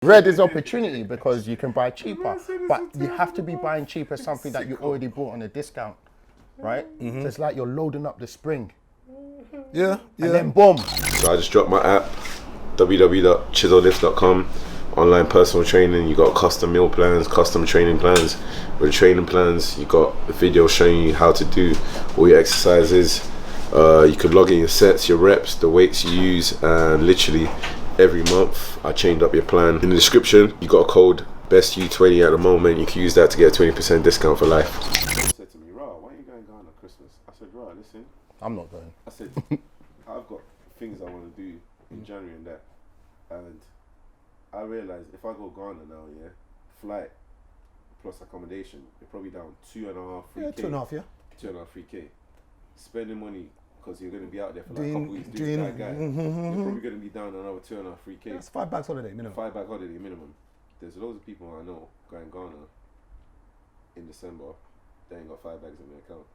Red is opportunity because you can buy cheaper, but you have to be buying cheaper something that you already bought on a discount, right? So it's like you're loading up the spring. Yeah. And then boom. So I just dropped my app, www.ChisoLifts.com. Online personal training. You got custom meal plans, custom training plans. With training plans, you got a video showing you how to do all your exercises. You could log in your sets, your reps, the weights you use, and literally every month I changed up your plan. In the description, you got a code BESTU20 at the moment. You can use that to get a 20% discount for life. Someone said to me, Ra, why are you going Ghana Christmas? I said, Ra, listen. I'm not going. I said, I've got things I want to do in January and that. And I realised if I go Ghana now, yeah, flight plus accommodation, you're probably down 2.5, 3K. Yeah, 2.5, yeah. 2.5, 3K. Spending money because you're going to be out there for like a couple weeks doing that guy. You're probably going to be down another 2.5, 3K. That's 5 bags holiday minimum. 5 bag holiday minimum. There's loads of people I know going Ghana in December. They ain't got 5 bags in their account.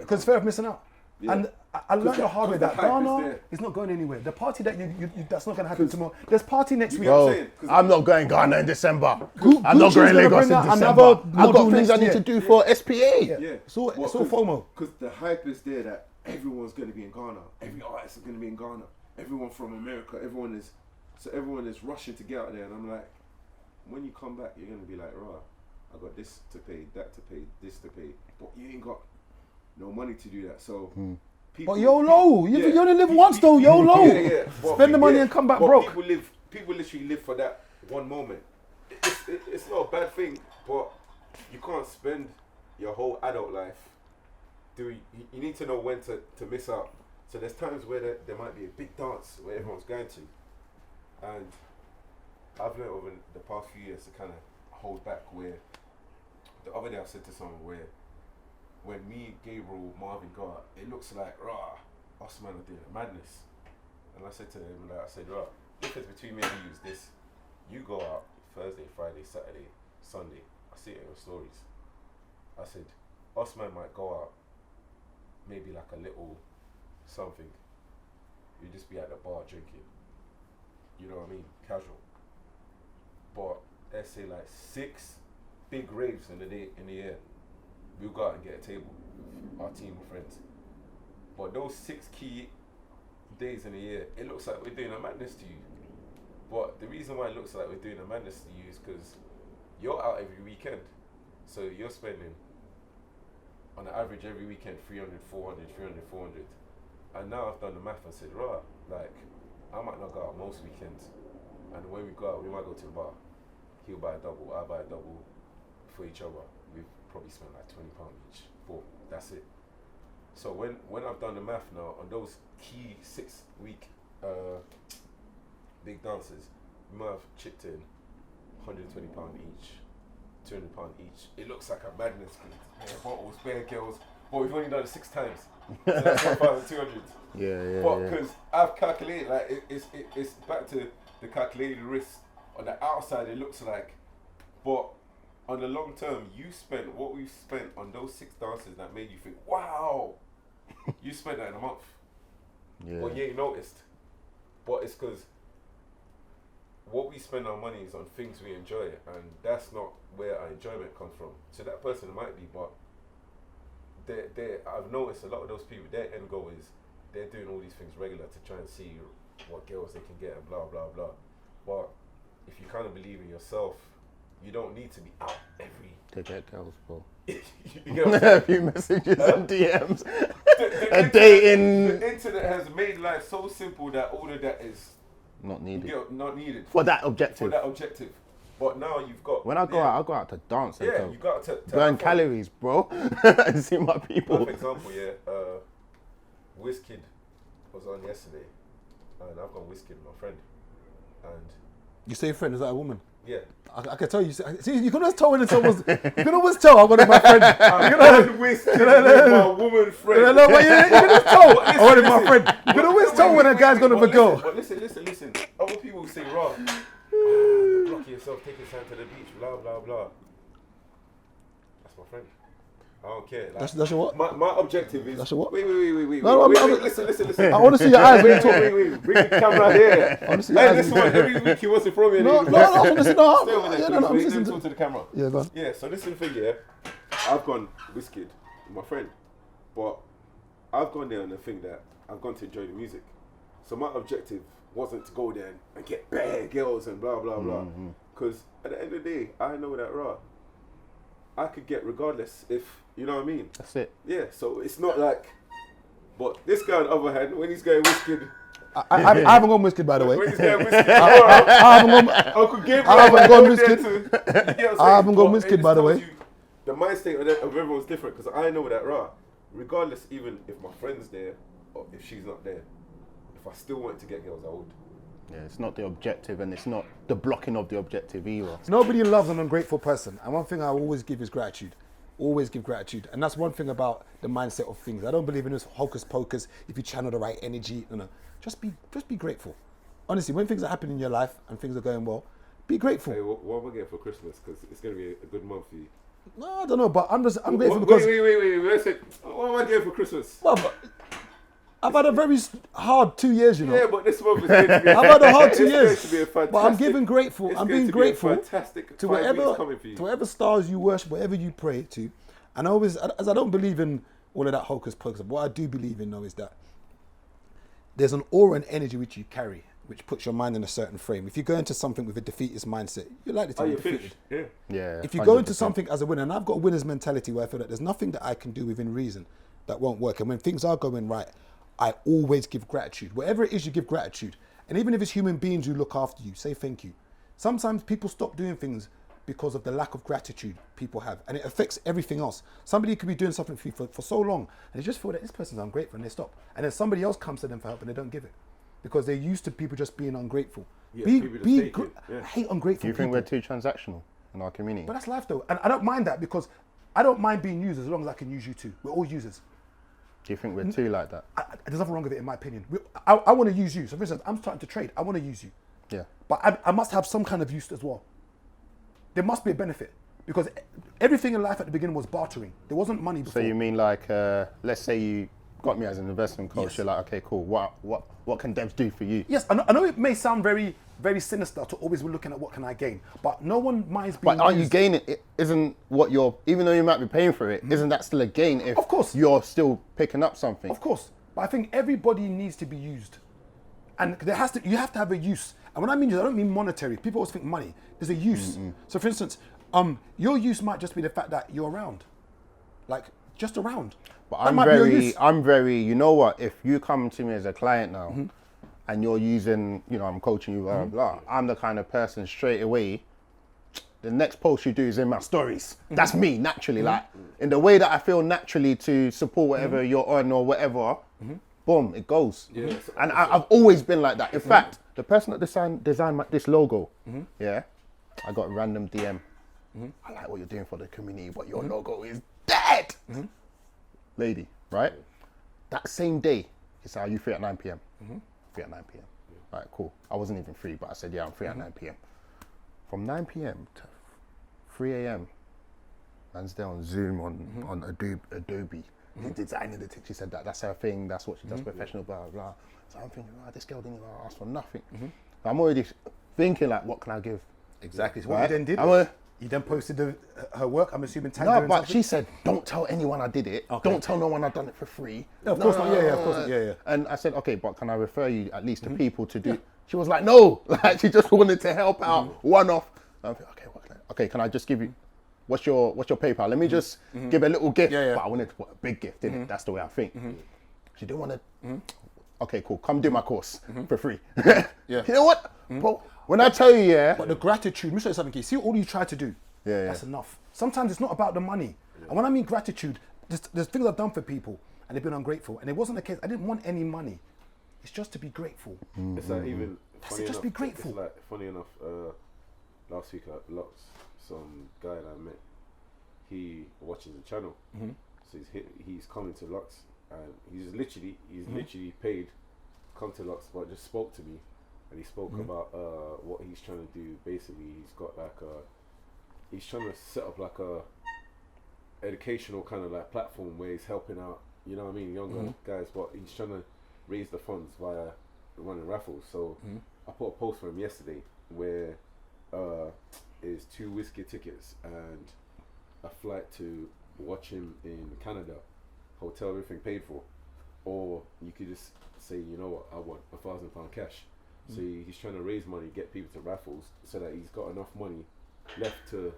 Because fear of missing out. Yeah. And I learned the hard way that Ghana is not going anywhere. The party that you that's not going to happen tomorrow. There's party next week. Bro, I'm not going Ghana in December. I'm not going Lagos in December. I've got things I need to do for SPA. Yeah. It's all FOMO. Because the hype is there that everyone's going to be in Ghana. Every artist is going to be in Ghana. Everyone from America. Everyone is rushing to get out there. And I'm like, when you come back, you're going to be like, rah, I got this to pay, that to pay, this to pay. But you ain't got no money to do that. So but YOLO, you only live once though. YOLO. Spend the money and come back broke. People literally live for that one moment. It's not a bad thing, but you can't spend your whole adult life. You need to know when to miss out. So there's times where there might be a big dance where everyone's going to, and I've learned over the past few years to kind of hold back. Where the other day I said to someone where, when me, Gabriel, Marvin go out, it looks like, rah, us man are doing a madness. And I said to him, I said, rah, difference between me and you is this. You go out Thursday, Friday, Saturday, Sunday. I see it in your stories. I said, us man might go out, maybe like a little something. You just be at the bar drinking. You know what I mean? Casual. But let's say like 6 big raves in the year. We'll go out and get a table with our team of friends. But those 6 key days in a year, it looks like we're doing a madness to you. But the reason why it looks like we're doing a madness to you is because you're out every weekend. So you're spending, on an average every weekend, 300, 400, 300, 400. And now I've done the math and said, right, like, I might not go out most weekends. And when we go out, we might go to the bar. He'll buy a double, I'll buy a double for each other. We've probably spent like £20 each. But that's it. So when I've done the math now on those key 6-week big dances, we might have chipped in £120 each, £200 each. It looks like a madness. Bare bottles, bare girls. But we've only done it 6 times. So that's 1,200. Yeah. But because I've calculated, like it's back to the calculated risk. On the outside, it looks like, but on the long term, you spent what we've spent on those 6 dances that made you think, wow, you spent that in a month. Yeah. But you ain't noticed. But it's because what we spend our money is on things we enjoy, and that's not where our enjoyment comes from. So that person might be, but I've noticed a lot of those people, their end goal is they're doing all these things regular to try and see what girls they can get and blah, blah, blah. But if you kind of believe in yourself, you don't need to be out every... To get girls, bro. You get what I'm A few messages and DMs. A day in... The internet has made life so simple that all of that is... Not needed. Not needed. For that objective. But now you've got... When I go out, I go out to dance and you got to burn calories, bro. And see my people. For example, WizKid was on yesterday, and I've got WizKid with my friend, and... You say friend, is that a woman? Yeah. I can tell you. See, you can always tell when someone's... You can always tell I'm one of my friends. My woman friend. You can always tell I'm one of my friend. You can always tell when a guy's gonna have a girl. But listen. Other people say, Rob, you're blocking yourself, taking time to the beach, blah, blah, blah. That's my friend. I don't care. Like, That's your what? My objective is. That's your what? Wait. No, Listen. I want to see your eyes when you talk. Wait. Bring the camera here. I want to see Hey, your eyes. this one every week he wants to throw me. No, I want to see. No, Stay over there. yeah, Let I'm me listening talk to the camera. Yeah, go on. Yeah. So listen, thing. Yeah, I've gone WizKid with my friend, but I've gone there on the thing that I've gone to enjoy the music. So my objective wasn't to go there and get bad girls and blah blah blah. Because at the end of the day, I know that I could get regardless if you know what I mean. That's it. Yeah. So it's not like, but this guy on the other hand, when he's going WizKid. I haven't gone WizKid, by the way. When he's going WizKid, I haven't gone. Uncle Gabriel. I haven't gone there WizKid. to- you get what I'm saying? I haven't gone But WizKid, it by the just way. tells you The mind state of everyone's different because I know that regardless, even if my friend's there or if she's not there, if I still wanted to get girls, I would. Yeah, it's not the objective and it's not the blocking of the objective either. Nobody loves an ungrateful person. And one thing I always give is gratitude. Always give gratitude. And that's one thing about the mindset of things. I don't believe in this hocus pocus, if you channel the right energy. No. Just be grateful. Honestly, when things are happening in your life and things are going well, be grateful. Hey, what am I getting for Christmas? Because it's going to be a good month for you. No, I don't know, but I'm grateful because... Wait. What am I getting for Christmas? Well, but I've had a very hard 2 years, you know. Yeah, but this month is going to be... I've had a hard 2 it's years. going to be a fantastic... But I'm giving grateful. It's I'm going being to be a grateful fantastic to 5 weeks coming for you. whatever stars you worship, whatever you pray to. And I always, as I don't believe in all of that hocus pocus, what I do believe in though is that there's an aura and energy which you carry, which puts your mind in a certain frame. If you go into something with a defeatist mindset, you're likely to be defeated. Finished. Yeah. If you go into 100%. something as a winner, and I've got a winner's mentality where I feel that there's nothing that I can do within reason that won't work. And when things are going right, I always give gratitude. Whatever it is, you give gratitude. And even if it's human beings who look after you, say thank you. Sometimes people stop doing things because of the lack of gratitude people have. And it affects everything else. Somebody could be doing something for you for so long, and they just feel that this person's ungrateful, and they stop. And then somebody else comes to them for help, and they don't give it. Because they're used to people just being ungrateful. Yeah, people just take it, yeah. I hate ungrateful Do you think people. we're too transactional in our community? But that's life though. And I don't mind that because I don't mind being used as long as I can use you too. We're all users. Do you think we're too like that? There's nothing wrong with it in my opinion. I want to use you. So for instance, I'm starting to trade. I want to use you. Yeah. But I must have some kind of use as well. There must be a benefit. Because everything in life at the beginning was bartering. There wasn't money before. So you mean like, let's say you got me as an investment coach, Yes. you're like, okay, cool, what can devs do for you? Yes, I know it may sound very, very sinister to always be looking at what can I gain. But no one minds being But aren't you used. gaining? Isn't what you're, even though you might be paying for it, isn't that still a gain if Of course. you're still picking up something? Of course, but I think everybody needs to be used, and you have to have a use. And when I mean use, I don't mean monetary. People always think money. There's a use. So for instance, your use might just be the fact that you're around, like just around. But That might be your use. I'm very, you know what, if you come to me as a client now and you're using, I'm coaching you, blah, blah, I'm the kind of person straight away, the next post you do is in my stories. That's me, naturally, like in the way that I feel naturally to support whatever you're on or whatever, boom, it goes. Yeah. And I've always been like that. In fact, the person that designed this logo, yeah, I got a random DM. I like what you're doing for the community, but your logo is dead. Lady, right? That same day, he said, are you free at 9 p.m.? Free at 9 p.m. Right, cool. I wasn't even free, but I said, yeah, I'm free at 9 p.m. From 9 p.m. to 3 a.m., man's there on Zoom, on Adobe. He's designing the thing. She said that's her thing, that's what she does, professional, blah, blah, blah. So I'm thinking, this girl didn't even ask for nothing. I'm already thinking, like, what can I give? Exactly. So what Right? you then did? You then posted her work. I'm assuming tagged her No, in but something? she said, don't tell anyone I did it. Okay. Don't tell no one I've done it for free. No, of course not. Yeah, of course not. Yeah. And I said, okay, but can I refer you at least to people to do? She was like, no, like she just wanted to help out, one off. I'm thinking, okay, can I just give you, what's your PayPal? Let me just give a little gift. Yeah. But I wanted a big gift, didn't it? That's the way I think. She didn't want to. Okay, cool. Come do my course for free. Yeah. You know what? But when I tell you, yeah. But the gratitude, let me show you something, Keith. See all you try to do. Yeah. That's enough. Sometimes it's not about the money. And when I mean gratitude, there's things I've done for people and they've been ungrateful. And it wasn't the case. I didn't want any money. It's just to be grateful. It's like even That's funny it, just enough, be grateful. It's like funny enough. Last week at Lux, some guy that I met, he watches the channel, so he's coming to Lux, and he's literally paid, come to Lux, but just spoke to me, and he spoke about what he's trying to do. Basically, he's got like he's trying to set up like educational kind of like platform where he's helping out, you know what I mean, younger guys, but he's trying to raise the funds via running raffles. So I put a post for him yesterday where is 2 WizKid tickets and a flight to watch him in Canada, hotel, everything paid for, or you could just say, you know what, I want £1,000 cash. So he's trying to raise money, get people to raffles, so that he's got enough money left to,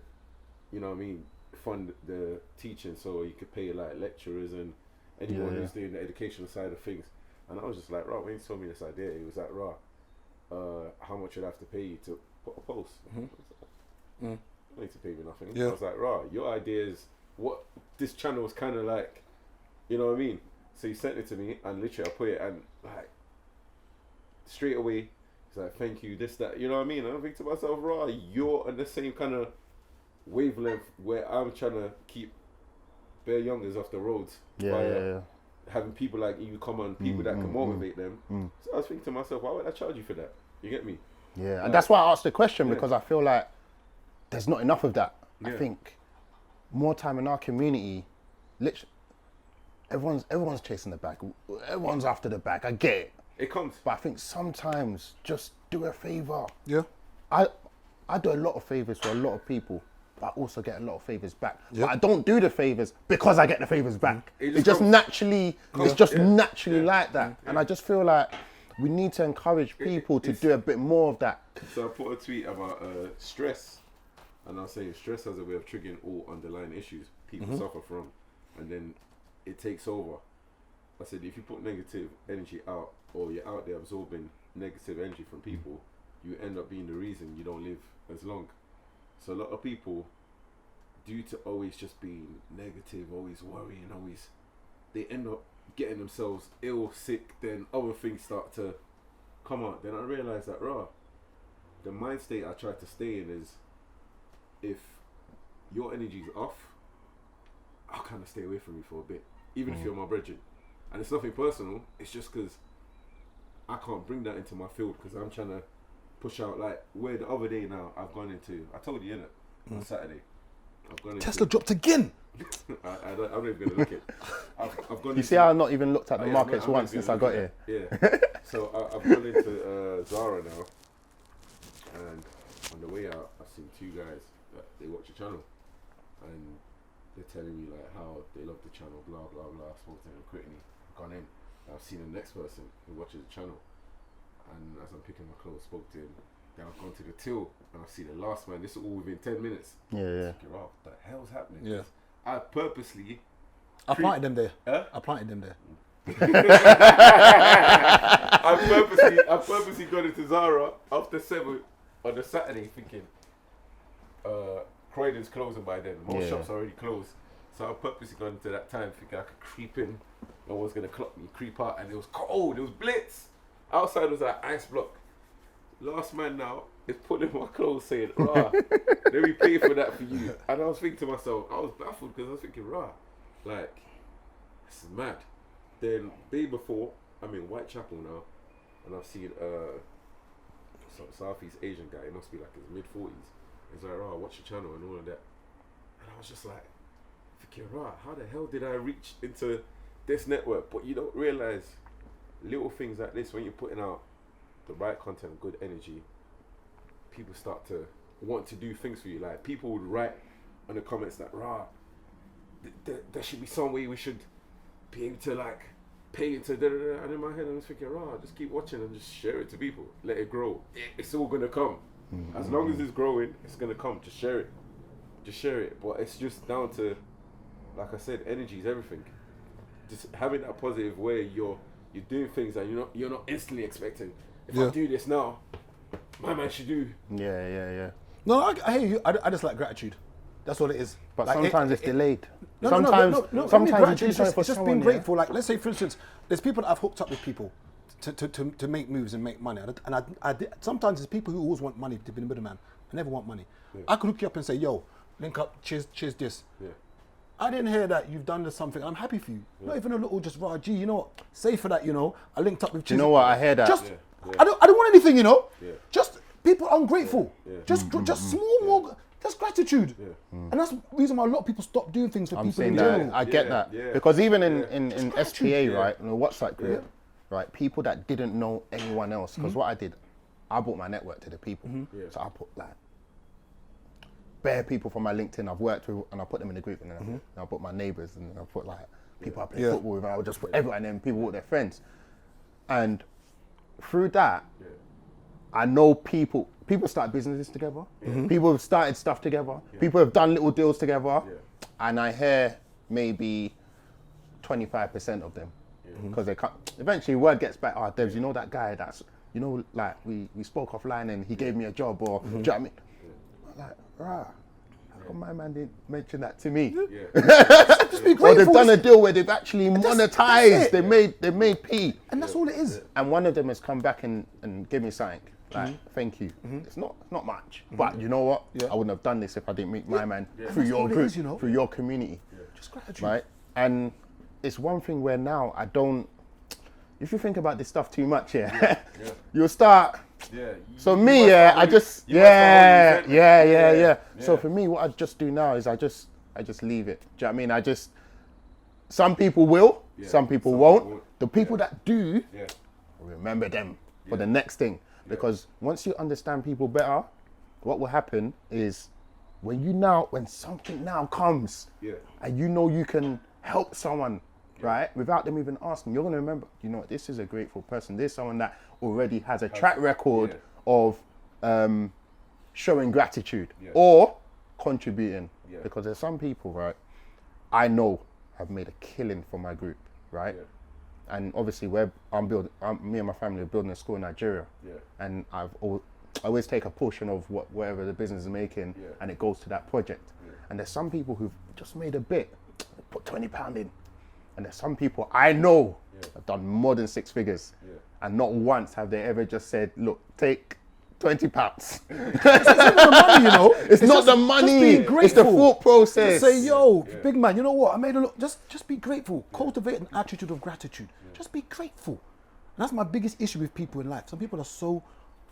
you know what I mean, fund the teaching, so he could pay like lecturers and anyone who's doing the educational side of things. And I was just like, when he told me this idea, he was like, how much would I have to pay you to put a post? I was like, don't need to pay me nothing. Yeah. I was like, your idea is what this channel was kind of like, you know what I mean? So he sent it to me, and literally I put it, and like straight away he's like, thank you, this, that, you know what I mean? And I think to myself, you're on the same kind of wavelength where I'm trying to keep bare youngers off the roads by having people like you come on, people that can motivate them. So I was thinking to myself, why would I charge you for that? You get me? Yeah, like, and that's why I asked the question, because I feel like there's not enough of that. I think more time in our community, literally, everyone's chasing the bag. Everyone's after the bag. I get it. It comes. But I think sometimes just do a favor. Yeah. I do a lot of favors for a lot of people, but I also get a lot of favors back. But I don't do the favors because I get the favors back. It just naturally, it's just naturally like that. And I just feel like we need to encourage people to do a bit more of that. So I put a tweet about stress, and I was saying stress has a way of triggering all underlying issues people suffer from, and then it takes over. I said, if you put negative energy out, or you're out there absorbing negative energy from people, you end up being the reason you don't live as long. So a lot of people, due to always just being negative, always worrying, they end up getting themselves ill, sick, then other things start to come out. Then I realized that, the mind state I try to stay in is, if your energy's off, I'll kind of stay away from you for a bit, even if you're my brethren. And it's nothing personal, it's just because I can't bring that into my field, because I'm trying to push out, like, where the other day now I've gone into, I told you, innit, on Saturday, I've gone into Tesla dropped again. I'm not even going to look at I've gone You see how I've not even looked at the markets once since I got here? Yeah. So I've gone into Zara now, and on the way out, I've seen 2 guys that they watch the channel, and they're telling me like how they love the channel, blah blah blah. I spoke to them quickly, gone in. I've seen the next person who watches the channel, and as I'm picking my clothes, spoke to him. Then I've gone to the till, and I've seen the last man. This is all within 10 minutes. Yeah. What the hell's happening? Yeah. I purposely. I planted them there. Huh? I planted them there. I purposely got into Zara after 7 on the Saturday, thinking Croydon's closing by then. Most shops are already closed. So I purposely got into that time thinking I could creep in. No one's gonna clock me, creep out, and it was cold, it was blitz. Outside was like ice block. Last man now is putting my clothes saying, let me pay for that for you. And I was thinking to myself, I was baffled because I was thinking, like, this is mad. Then day before, I'm in Whitechapel now, and I've seen some Southeast Asian guy, he must be like his mid-40s. He's like, watch your channel and all of that. And I was just like, thinking, how the hell did I reach into this network? But you don't realize little things like this, when you're putting out the right content, good energy, people start to want to do things for you. Like, people would write on the comments that, there should be some way we should be able to like pay into da-da-da. And in my head I'm just thinking, just keep watching and just share it to people. Let it grow. It's all gonna come. As long as it's growing, it's gonna come. Just share it. Just share it. But it's just down to, like I said, energy is everything. Just having that positive way, you're doing things that you're not instantly expecting. If I do this now, my man should do. Yeah. No, I hear you. I just like gratitude. That's all it is. But like, sometimes it's delayed. No, sometimes gratitude you do something for it's just someone, being grateful. Like, let's say, for instance, there's people that I've hooked up with people to make moves and make money. And sometimes there's people who always want money to be the middleman. I never want money. Yeah. I could hook you up and say, yo, link up, cheers this. Yeah. I didn't hear that you've done this something. I'm happy for you. Yeah. Not even a little, just gee, you know what? Say for that, I linked up with. You know what? I hear that. I don't want anything, Just people ungrateful. Yeah. Just small more. Just gratitude. And that's the reason why a lot of people stop doing things for I'm people saying in that. general. I get Yeah, that. yeah. Because even in SPA, right, in the WhatsApp group, Yeah. right, people that didn't know anyone else, because what I did, I brought my network to the people. Yeah. So I put like bare people from my LinkedIn I've worked with, and I put them in the group, and then I put my neighbours, and I put like people I play football with, and I would just put everyone, and then people with their friends. And through that, I know people start businesses together. People have started stuff together. People have done little deals together. And I hear maybe 25% of them. Because they can't, eventually word gets back, oh, Debs, you know that guy that's, you know, like we spoke offline and he gave me a job, or, do you know what I mean? I'm like, rah, how come my man didn't mention that to me? Just be Or grateful. they've done a deal where they've actually that's monetized, it. they made P. And that's all it is. And one of them has come back and give me something. Like, thank you. It's not much, but you know what? I wouldn't have done this if I didn't meet my man through your what it group, is, you know? through your community, Just gratitude. right? And it's one thing where now I don't. If you think about this stuff too much, you'll start. Yeah. So you me, must yeah, have I only- just, you must have only yeah. resentment. So for me, what I just do now is I just leave it. Do you know what I mean? Some people will, some people won't. The people that do, remember them for the next thing. Because once you understand people better, what will happen is when something now comes, and you know you can help someone, right, without them even asking, you're gonna remember, you know what, this is a grateful person. This is someone that already has a track record of showing gratitude or contributing. Because there's some people, right, I know have made a killing for my group, right? And obviously, me and my family are building a school in Nigeria, and I always take a portion of whatever the business is making, and it goes to that project. And there's some people who've just made a bit, put £20 in, and there's some people I know have done more than 6 figures, and not once have they ever just said, "Look, take £20." It's not the money, you know. It's not the money. Just being grateful. It's the thought process. Just say, yo, big man, you know what? I made a look. Just be grateful. Cultivate an attitude of gratitude. Just be grateful. And that's my biggest issue with people in life. Some people are so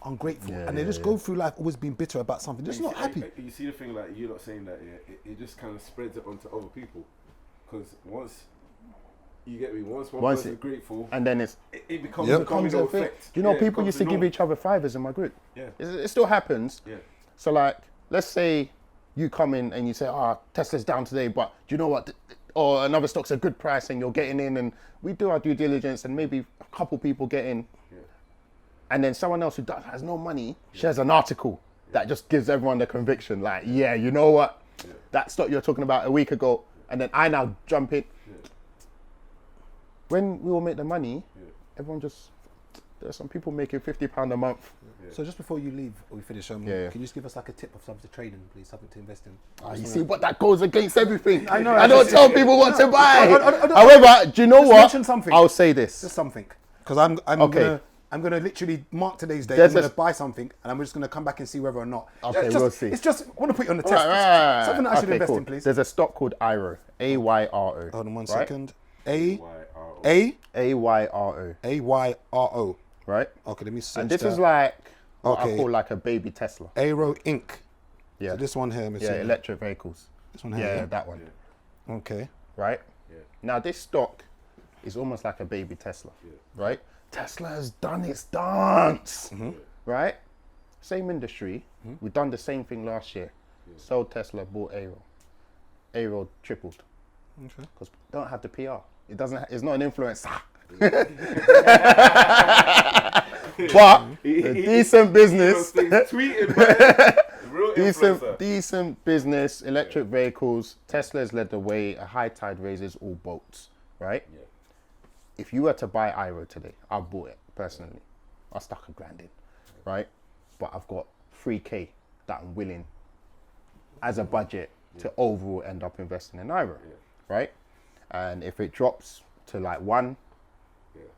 ungrateful, and they just go through life always being bitter about something. They're just not happy. You see the thing, like, you're not saying that, it just kind of spreads it onto other people. Because once, you get me, once one person's grateful, and then it becomes becomes a domino effect. Do you know, people used to give each other fivers in my group. It still happens. So like, let's say you come in and you say, Tesla's down today, but do you know what? Or another stock's a good price and you're getting in, and we do our due diligence and maybe a couple people get in. And then someone else who has no money shares an article that just gives everyone the conviction, like, you know what? That stock you're talking about a week ago, and then I now jump in. When we all make the money, everyone there's some people making £50 a month. So just before you leave, or we finish, can you just give us like a tip of something to trade in, please, something to invest in? You see, but that goes against everything. I know. I don't tell people what to buy. However, do you know Just what? mention something. I'll say this. Just something, because I'm gonna literally mark today's date. I'm gonna buy something, and I'm just gonna come back and see whether or not. We'll see. It's just I want to put you on the test. Right. Something that I should invest in, please. There's a stock called Ayro. AYRO. Hold on one right? second. AYRO. AYRO. Right? Okay, let me search And this that. is like what I call like a baby Tesla. Aero Inc. Yeah. So this one here, let me see. Electric vehicles. This one here. Yeah, that one. Okay. Right? Now this stock is almost like a baby Tesla. Right? Tesla has done its dance. Right? Same industry. We've done the same thing last year. Sold Tesla, bought Aero. Aero tripled. Okay. Because don't have the PR. It's not an influencer. But a decent business. Decent business, electric vehicles. Tesla's led the way. A high tide raises all boats, right? If you were to buy Aero today, I bought it personally. I stuck £1,000 in, right? But I've got 3K that I'm willing as a budget to overall end up investing in Aero, right? And if it drops to like 1,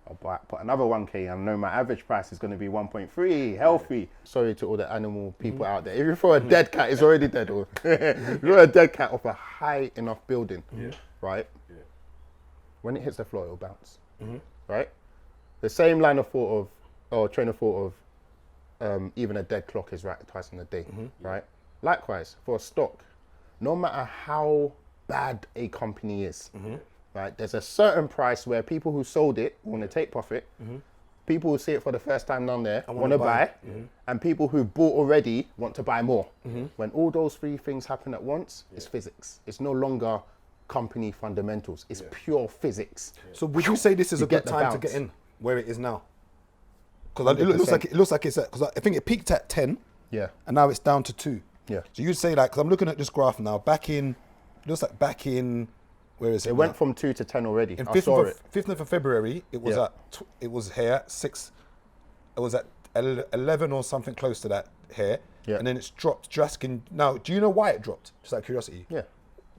I'll put another 1K. I know my average price is going to be 1.3, healthy. Sorry to all the animal people out there. If you throw a dead cat, it's already dead. Or you throw a dead cat off a high enough building, right? When it hits the floor, it'll bounce, right? The same line of thought of, or train of thought of, even a dead clock is right twice in a day, right? Likewise, for a stock, no matter how bad a company is, right? There's a certain price where people who sold it want to take profit. People who see it for the first time down there want to buy, and people who bought already want to buy more. When all those three things happen at once, it's physics. It's no longer company fundamentals. It's pure physics. So would you say this is You a good get the time to bounce. get in where it is now? Because it looks like it's at, because I think it peaked at 10, Yeah. and now it's down to 2. Yeah. So you'd say, like, because I'm looking at this graph now, it looks like back in, where is it? It went from 2 to 10 already. In I saw it. 15th of February, it was it was here 6. It was at 11 or something close to that here, Yeah. and then it's dropped drastically. Now, do you know why it dropped? Just out of curiosity. Yeah.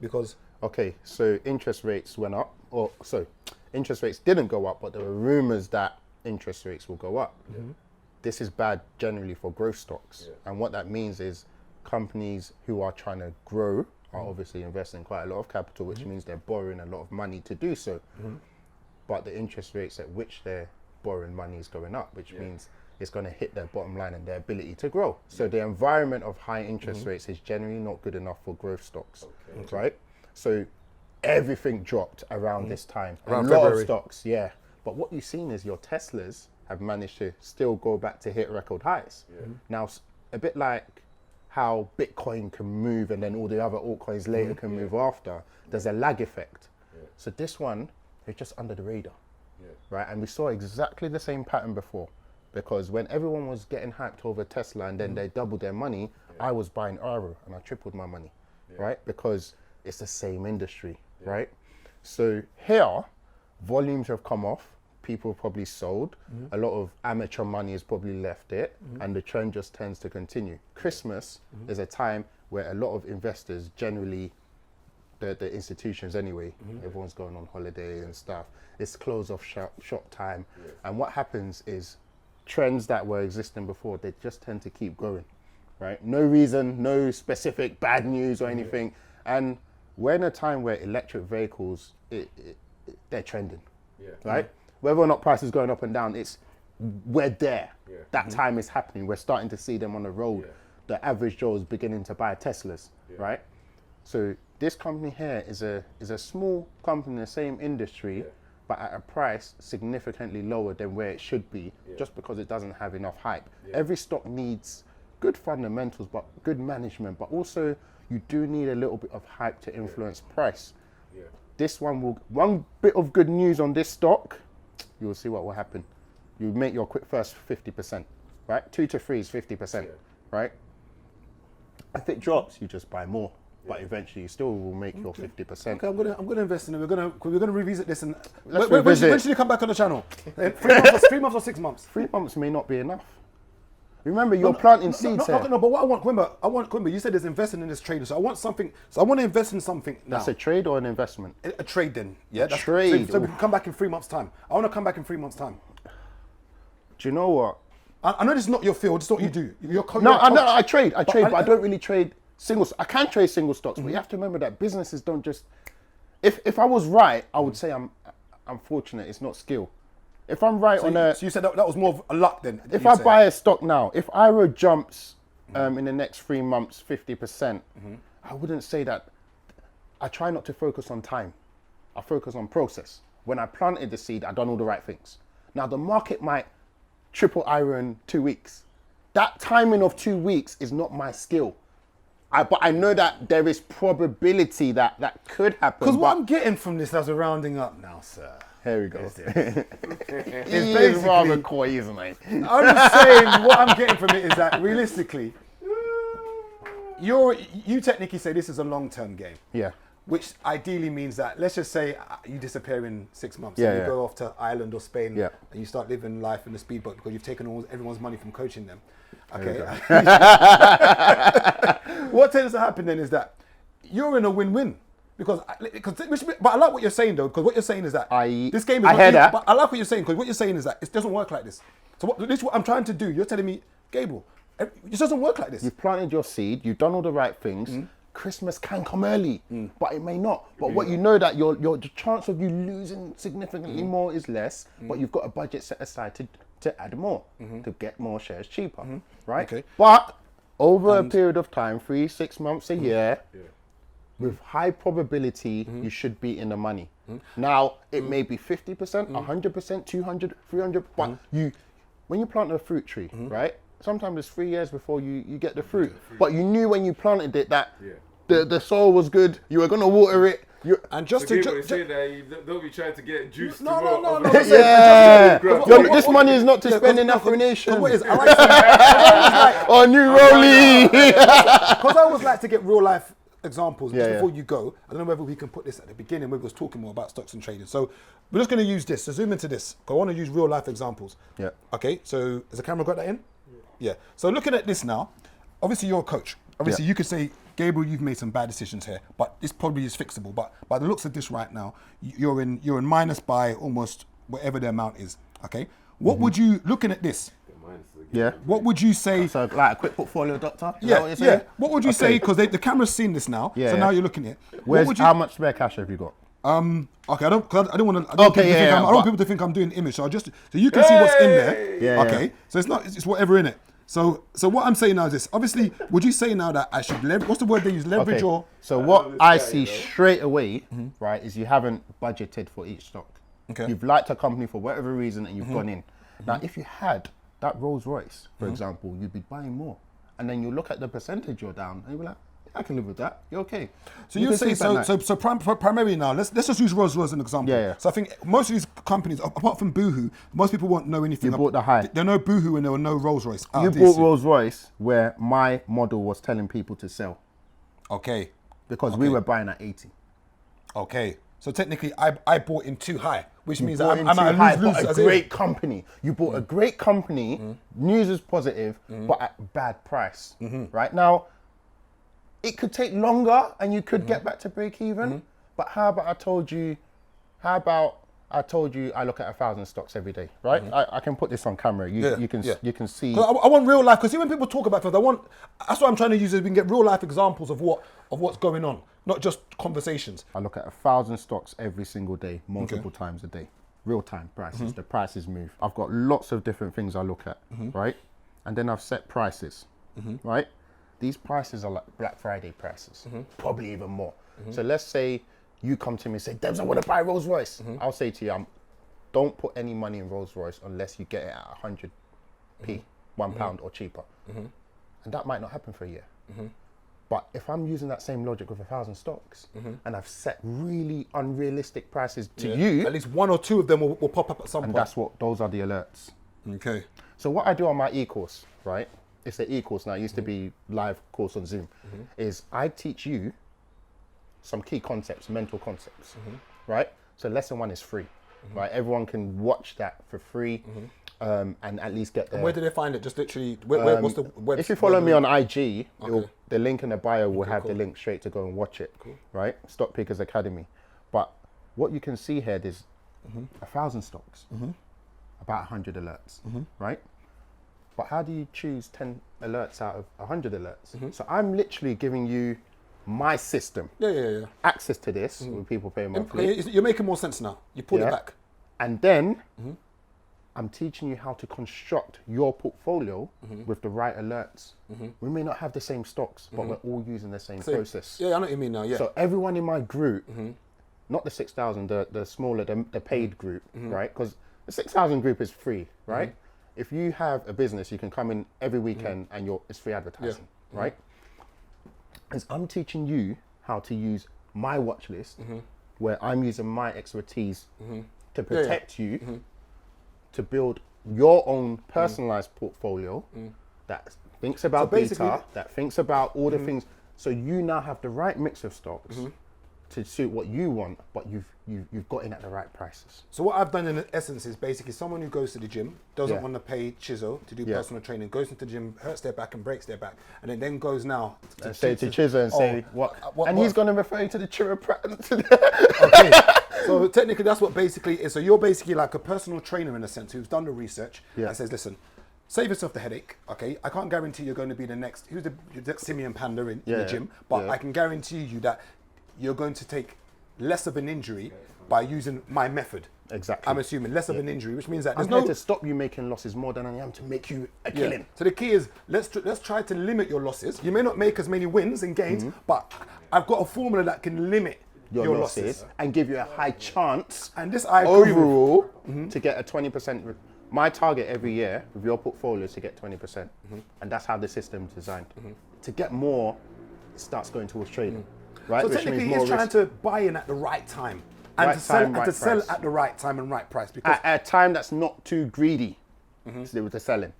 Because Okay, so interest rates went up, interest rates didn't go up, but there were rumors that interest rates will go up. This is bad generally for growth stocks. And what that means is companies who are trying to grow are obviously investing quite a lot of capital, which means they're borrowing a lot of money to do so. But the interest rates at which they're borrowing money is going up, which means it's going to hit their bottom line and their ability to grow. So the environment of high interest rates is generally not good enough for growth stocks, right? So everything dropped around this time. Around a lot February. of stocks, yeah. But what you've seen is your Teslas have managed to still go back to hit record highs. Now, a bit like how Bitcoin can move and then all the other altcoins later can move after, there's a lag effect. So this one is just under the radar, right? And we saw exactly the same pattern before, because when everyone was getting hyped over Tesla and then they doubled their money, I was buying Arrow and I tripled my money, right? Because it's the same industry, right? So here, volumes have come off, people probably sold, a lot of amateur money has probably left it, and the trend just tends to continue. Christmas is a time where a lot of investors generally, the institutions anyway, everyone's going on holiday and stuff, it's close off shop time, and what happens is trends that were existing before, they just tend to keep growing, right? No reason, no specific bad news or anything, and we're in a time where electric vehicles, they're trending, right? Whether or not price is going up and down, we're there. That time is happening. We're starting to see them on the road. The average Joe is beginning to buy Teslas, right? So this company here is a small company in the same industry, but at a price significantly lower than where it should be, just because it doesn't have enough hype. Every stock needs good fundamentals, but good management, but also you do need a little bit of hype to influence price. This one bit of good news on this stock, you'll see what will happen. You make your quick first 50%, right? 2 to 3 is 50%, right? If it drops, you just buy more, but eventually you still will make your 50%. okay, I'm gonna invest in it. We're gonna revisit this and Let's when revisit. should you come back on the channel? 3 months or 6 months? 3 months may not be enough. Remember, you're planting seeds here. No, but what I want, Quimber, you said there's investing in this trade, so I want to invest in something now. That's a trade or an investment? A trade then, yeah? That's, trade. So we can come back in 3 months' time. I want to come back in 3 months' time. Do you know what? I know this is not your field, this is what you do. I trade, but I don't really trade singles. I can trade single stocks, but you have to remember that businesses don't just. If I was right, I would say I'm fortunate. It's not skill. If I'm right on a. So you said that was more of a luck then? If I buy a stock now, if IRO jumps in the next 3 months 50%, I wouldn't say that. I try not to focus on time. I focus on process. When I planted the seed, I've done all the right things. Now the market might triple IRO in 2 weeks. That timing of 2 weeks is not my skill. But I know that there is probability that could happen. Because what I'm getting from this as we're rounding up now, sir. Here we go. It's He's rather coy, isn't he? I'm just saying, what I'm getting from it is that realistically, you technically say this is a long-term game. Yeah. Which ideally means that, let's just say you disappear in 6 months Yeah, and you yeah. go off to Ireland or Spain Yeah. and you start living life in the speedboat because you've taken everyone's money from coaching them. Okay. What tends to happen then is that you're in a win-win. But I like what you're saying though, because what you're saying is that this game is I hear that. But I like what you're saying, because what you're saying is that it doesn't work like this. So what I'm trying to do, you're telling me, Gabriel, it just doesn't work like this. You've planted your seed, you've done all the right things. Christmas can come early, but it may not. But what you know that the chance of you losing significantly more is less, but you've got a budget set aside to add more, to get more shares cheaper, right? Okay. But over a period of time, 3, 6 months, a year, Yeah. with high probability, you should be in the money. Now, it may be 50%, 100%, 200, 300, but when you plant a fruit tree, right? Sometimes it's 3 years before you get the fruit. But you knew when you planted it that the soil was good, you were going to water it. And just So to people say that they'll be trying to get juice No, to no, more. no, Yeah, What- this money is not to spend in affirmation what is, I like to, or new rollie. because I always like to get real life examples just Yeah, before you go. I don't know whether we can put this at the beginning. We was talking more about stocks and trading. So we're just going to use this. So zoom into this. I want to use real life examples. Yeah. Okay. So has the camera got that in? Yeah. So looking at this now, obviously you're a coach. Obviously you could say, Gabriel, you've made some bad decisions here, but this probably is fixable. But by the looks of this right now, you're in minus by almost whatever the amount is. Okay. What would you, looking at this, Yeah. what would you say? So like a quick portfolio, doctor? Is that Yeah, what you're saying? yeah. What would you say? Because the camera's seen this now, Yeah, so yeah. now you're looking at it. What Where's, would you? how much spare cash have you got? Okay, I don't want to. I don't but- want people to think I'm doing image. So you can see what's in there. Yeah, okay. yeah. So it's whatever in it. So what I'm saying now is this. Obviously, would you say now that I should leverage? What's the word they use? Leverage or? So what I guy, see you know. straight away, right, is you haven't budgeted for each stock. Okay. You've liked a company for whatever reason and you've gone in. Now, if you had that Rolls Royce, for example, you'd be buying more. And then you look at the percentage you're down and you'll be like, I can live with that. You're okay. So you say primarily now. Let's just use Rolls Royce as an example. Yeah, yeah. So I think most of these companies, apart from Boohoo, most people won't know anything. You bought the high. They know Boohoo and there were no Rolls Royce. You bought Rolls Royce where my model was telling people to sell Okay. because we were buying at 80. Okay. So technically, I bought in too high, which means that Bought I'm into at high, a lose-lose. but as a in- great company. You bought a great company, news is positive, but at bad price. Right now, it could take longer and you could get back to break even. But how about I told you I look at 1,000 stocks every day, right? I can put this on camera. You can see. 'Cause I want real life, because see when people talk about things, that's what I'm trying to use, is we can get real life examples of what's going on, not just conversations. I look at 1,000 stocks every single day, multiple times a day. Real time prices, the prices move. I've got lots of different things I look at, right? And then I've set prices, right? These prices are like Black Friday prices, probably even more. So let's say you come to me and say, Debs, I want to buy Rolls Royce. I'll say to you, don't put any money in Rolls Royce unless you get it at 100p, £1 or cheaper. And that might not happen for a year. But if I'm using that same logic with 1,000 stocks and I've set really unrealistic prices to you, At least one or two of them will pop up at some and point. those are the alerts. Okay. So what I do on my e-course, right? It's the e-course now. It used to be live course on Zoom. Is I teach you some key concepts, mental concepts, right? So lesson 1 is free, right? Everyone can watch that for free, and at least get there. Where do they find it? Just literally, what's the website? If you follow me on IG, the link in the bio will have the link straight to go and watch it, right? Stock Pickers Academy. But what you can see here, there's 1,000 stocks, about 100 alerts, right? But how do you choose 10 alerts out of 100 alerts? So I'm literally giving you my system, Yeah. access to this with people paying monthly. You're making more sense now. You pulled it back. And then I'm teaching you how to construct your portfolio with the right alerts. We may not have the same stocks, but we're all using the same process. Yeah, I know what you mean now. Yeah. So everyone in my group, not the 6,000, the smaller, the paid group, right? Because the 6,000 group is free, right? If you have a business, you can come in every weekend and it's free advertising, right? Because I'm teaching you how to use my watch list, where I'm using my expertise to protect you, to build your own personalized portfolio that thinks about data, that thinks about all the things. So you now have the right mix of stocks to suit what you want, but you've got in at the right prices. So what I've done in essence is basically someone who goes to the gym, doesn't want to pay Chiso to do personal training, goes into the gym, hurts their back and breaks their back, and then goes now And say to Chiso and say, what? And he's going to refer you to the chiropractor. Okay. So technically that's what basically is. So you're basically like a personal trainer in a sense who's done the research and says, listen, save yourself the headache, okay? I can't guarantee you're going to be the next, who's the next Simeon Panda in the gym, but I can guarantee you that you're going to take less of an injury by using my method. Exactly. I'm assuming less of an injury, which means that I'm there's here to stop you making losses more than I am to make you a killing. So the key is let's try to limit your losses. You may not make as many wins and gains, but I've got a formula that can limit your losses and give you a high chance and this I agree overall to get a 20%. My target every year with your portfolio is to get 20%, and that's how the system's designed. To get more, it starts going towards trading, right? So Which technically, means more he's trying risk. to buy in at the right time and Right to sell, time, and to right sell price. at the right time and right price. Because At a time that's not too greedy with the selling.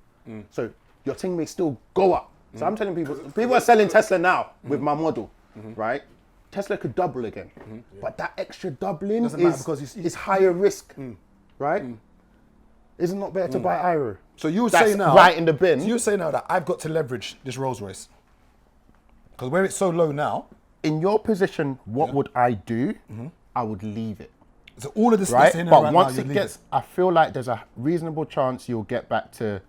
So your thing may still go up. So I'm telling people are selling Tesla now with my model, right? Tesla could double again, but that extra doubling Doesn't matter is, because is higher risk, right? Is it not better to buy IRA? so you That's say now, right in the bin. So you say now that I've got to leverage this Rolls Royce because where it's so low now. In your position, what would I do? I would leave it. So all of this Right? that's in there But right once now, it you gets, I feel like there's a reasonable chance you'll get back to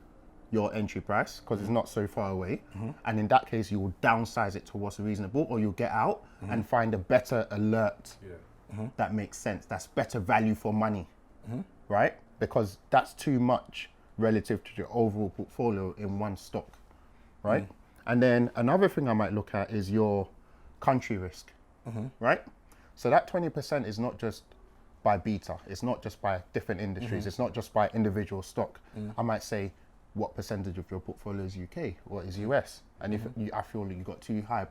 your entry price because it's not so far away. And in that case, you will downsize it to what's reasonable, or you'll get out and find a better alert that makes sense. That's better value for money, right? Because that's too much relative to your overall portfolio in one stock, right? And then another thing I might look at is your country risk, right? So that 20% is not just by beta, it's not just by different industries, it's not just by individual stock. I might say, what percentage of your portfolio is UK, what is US? And if I feel that you got too high,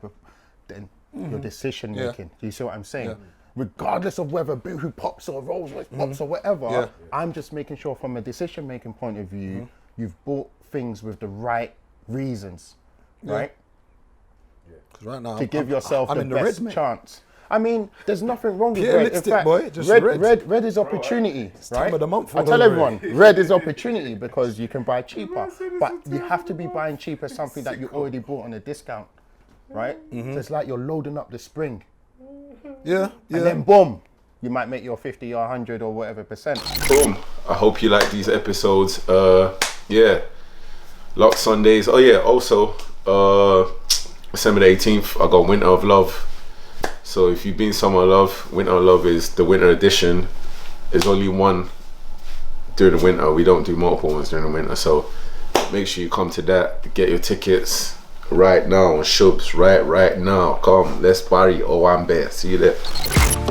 then your decision making, do you see what I'm saying? Regardless of whether Boohoo pops or Rolls Royce pops or whatever, I'm just making sure from a decision making point of view, you've bought things with the right reasons, right? Because right now To give yourself I'm the in the best reds, mate. chance. I mean, there's nothing wrong with Pure red. In lipstick, fact, boy, just red red. is opportunity, right? time of the month I for tell the everyone, red is opportunity because you can buy cheaper, but you have to be buying cheaper something that you already bought on a discount, right? So it's like you're loading up the spring, Yeah, yeah. and then boom, you might make your 50 or 100 or whatever percent. Boom. I hope you like these episodes. Yeah. Lock Sundays. Oh yeah, also December the 18th, I got Winter of Love. So if you've been Summer of Love, Winter of Love is the winter edition. There's only one during the winter. We don't do multiple ones during the winter. So make sure you come to that. Get your tickets right now on Shubs. Right now. Come, let's party. Oh, I'm best. See you there.